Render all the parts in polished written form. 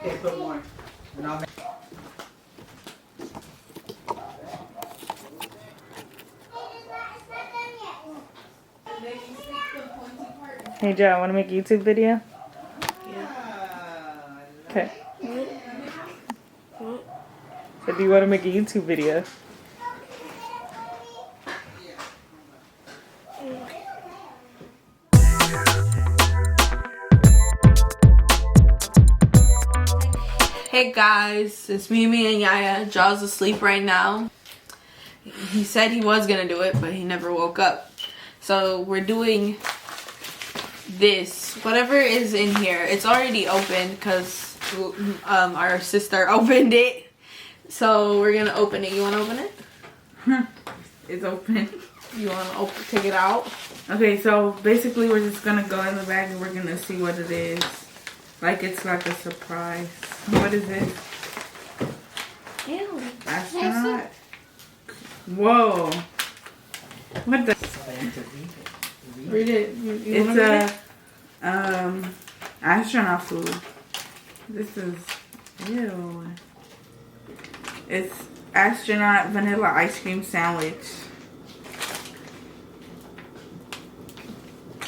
Okay, put more. And I'll make Hey Joe, want to make a YouTube video? yeah. Okay. So do you want to make a YouTube video? Hey guys, it's Mimi and Yaya. Jaw's asleep right now. He said he was gonna do it, but he never woke up. So we're doing this. Whatever is in here, it's already open because our sister opened it. So we're gonna open it. You wanna open it? It's open. You wanna take it out? Okay, so basically we're just gonna go in the bag and we're gonna see what it is. Like it's like a surprise. What is it? Ew. Astronaut? Whoa. What the? Read it. You It's wanna read it? astronaut food. This is, ew. It's astronaut vanilla ice cream sandwich.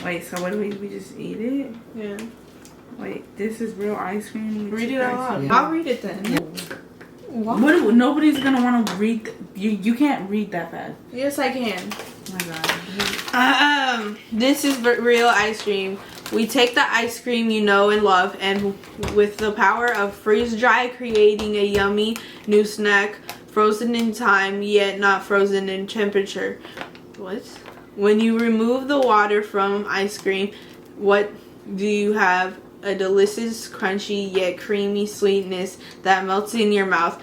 Wait, so what do we just eat it? Yeah. Wait, this is real ice cream? Read it out loud. I'll read it then. What? Nobody's gonna want to read. You can't read that fast. Yes, I can. Oh my god. This is real ice cream. We take the ice cream you know and love, and with the power of freeze dry, creating a yummy new snack, frozen in time yet not frozen in temperature. What? When you remove the water from ice cream, what do you have? A delicious, crunchy yet creamy sweetness that melts in your mouth.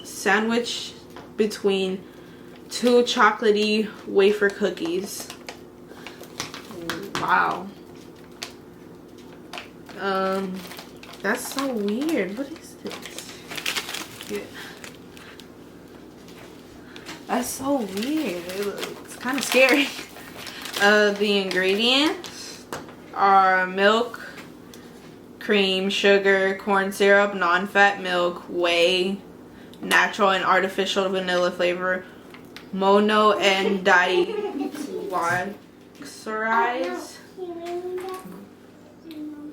Sandwich between two chocolatey wafer cookies. Wow. That's so weird. What is this? Yeah. That's so weird. It's kind of scary. The ingredients are milk, cream, sugar, corn syrup, non-fat milk, whey, natural and artificial vanilla flavor, mono and diglycerides,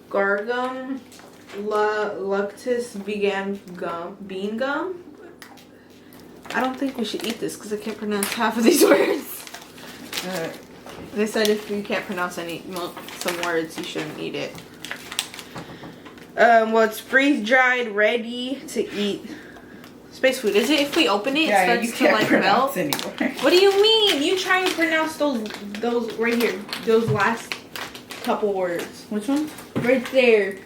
gargum, lactose bean gum. I don't think we should eat this because I can't pronounce half of these words. They said if you can't pronounce some words, you shouldn't eat it. Well, it's freeze-dried, ready to eat. Space food. Is it if we open it, Yeah, it you starts can't to like melt? anymore. What do you mean? You try and pronounce those right here. Those last couple words. Which one? Right there.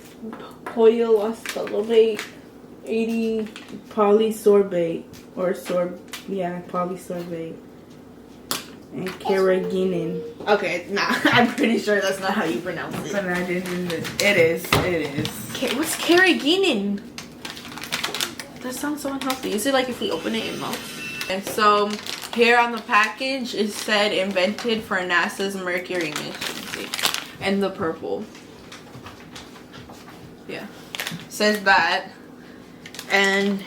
Polysorbate 80 Polysorbate or polysorbate and carrageenan. Okay, nah. I'm pretty sure that's not how you pronounce it. But I didn't. It is. What's carrageenan? That sounds so unhealthy. Is it like if we open it, it melts? And so here on the package it said invented for NASA's Mercury mission. See? And the purple. Yeah. Says that. And it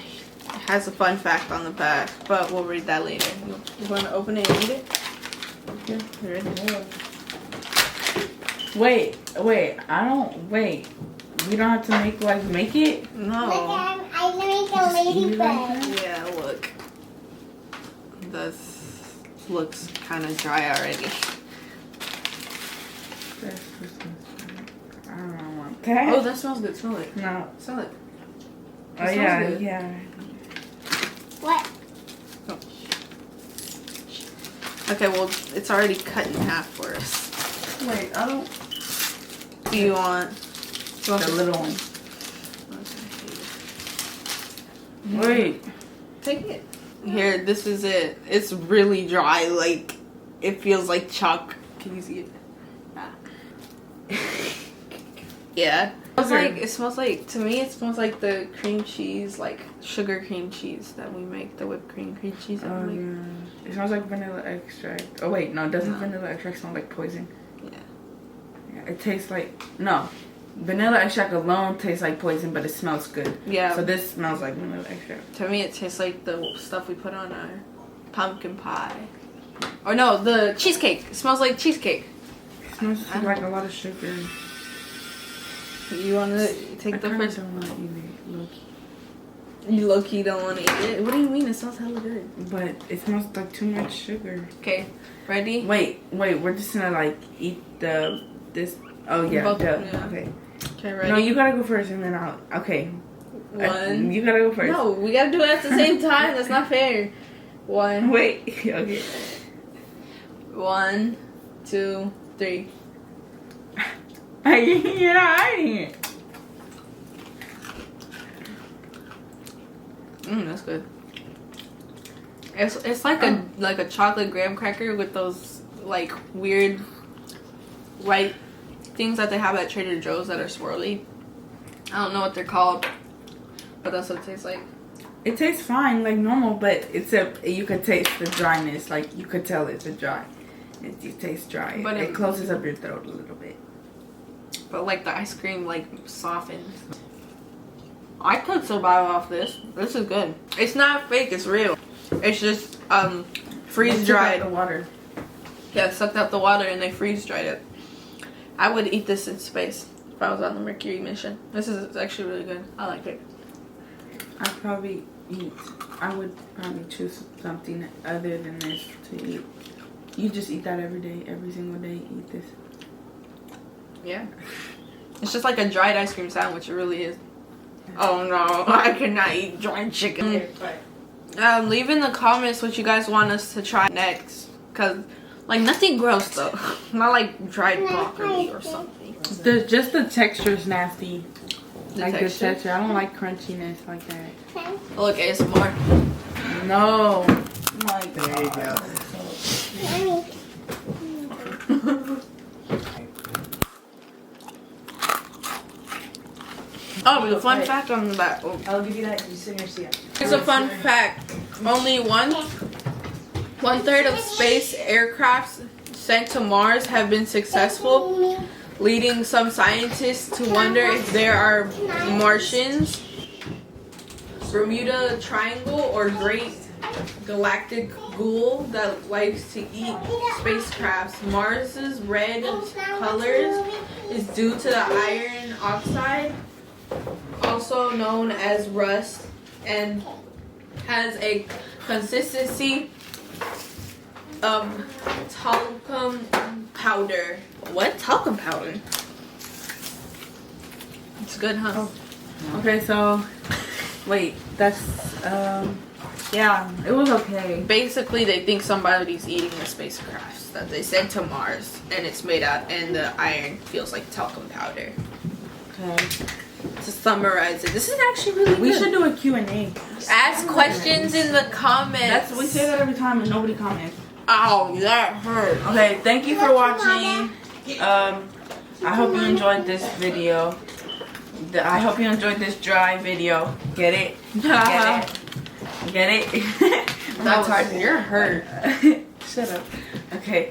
has a fun fact on the back, but we'll read that later. You want to open it and read it? Yeah, you ready? Wait. Wait. We don't have to make it? No. I make a ladybug. Yeah, look. This looks kind of dry already. I don't want that. Oh, that smells good. Smell it. No. Smell it. Oh It yeah, smells good. yeah. What? Okay, well, it's already cut in half for us. Wait, I don't. Do you want The little one. Okay. Wait. Take it. Here, this is it. It's really dry. Like, it feels like chalk. Can you see it? Ah. Yeah. It smells like, to me, it smells like the cream cheese, like sugar cream cheese that we make, the whipped cream cheese that we make. Yeah. It smells like vanilla extract. Oh wait, no, doesn't vanilla extract smell like poison? Yeah. Yeah, it tastes like, no. vanilla extract alone tastes like poison, but it smells good. Yeah. So this smells like vanilla extract. To me, it tastes like the stuff we put on our pumpkin pie. Or no, the cheesecake. It smells like cheesecake. It smells like a lot of sugar. You want to take the first? Don't want to eat it, low-key. You low-key don't want to eat it? What do you mean? It smells hella good. But it smells like too much sugar. Okay, ready? Wait. We're just gonna like eat this. Oh yeah. Both, duh. yeah. Okay. Okay, ready? No, you gotta go first, and then I'll. Okay. One. You gotta go first. No, we gotta do it at the same time. That's not fair. One. Wait. Okay. 1, 2, 3. You're not hiding it. That's good. It's like a chocolate graham cracker with those like weird white things that they have at Trader Joe's that are swirly. I don't know what they're called, but that's what it tastes like. It tastes fine, like normal, but you could taste the dryness. Like you could tell it's a dry. It tastes dry. But it closes up your throat a little bit. But like the ice cream like softens. I could survive off this. This is good. It's not fake, it's real. It's just freeze dried. The water. Yeah, sucked out the water and they freeze dried it. I would eat this in space if I was on the Mercury mission. This is actually really good. I like it. I would probably choose something other than this to eat. You just eat that every day, every single day. Eat this. Yeah. It's just like a dried ice cream sandwich. It really is. Oh no, I cannot eat dried chicken. Leave in the comments what you guys want us to try next. Cause like nothing gross though. Not like dried broccoli or something. Just the texture is nasty. The like texture? the texture. I don't like crunchiness like that. Look, ASMR. No. Like There you go. Oh, the fun fact on the back. Oh. I'll give you that. You sit here, see it. Here's a fun fact. Only one-third of space aircrafts sent to Mars have been successful, leading some scientists to wonder if there are Martians, Bermuda Triangle, or Great Galactic Ghoul that likes to eat spacecrafts. Mars's red colors is due to the iron oxide, also known as rust, and has a consistency of talcum powder. What? Talcum powder? It's good, huh? Oh. Okay, so wait, that's yeah, it was okay. Basically, they think somebody's eating the spacecrafts that they sent to Mars, and it's made out, and the iron feels like talcum powder. Okay. To summarize it, this is actually really good. We should do a Q&A. Ask questions in the comments. We say that every time and nobody comments. Oh, that hurt. Okay, thank you for watching. I hope you enjoyed this video. I hope you enjoyed this dry video. Get it? Get it? Get it? That's hard. You're hurt. Shut up. Okay.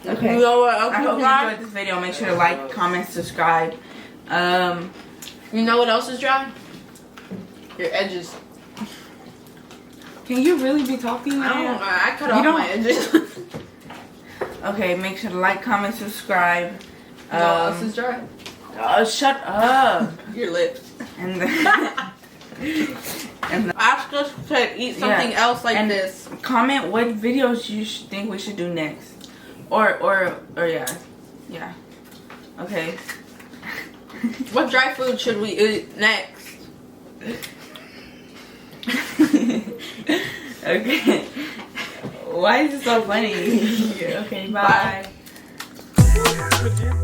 Okay. You know what else I is hope you dry? enjoyed this video. Make sure to like, comment, subscribe. You know what else is dry? Your edges. Can you really be talking? I cut off my edges. Okay, make sure to like, comment, subscribe. What else is dry? Shut up. Your lips. And Ask us to eat something else like this. Comment what videos you think we should do next. Or yeah. Okay. What dry food should we eat next? Okay. Why is it so funny? Okay, bye. Bye.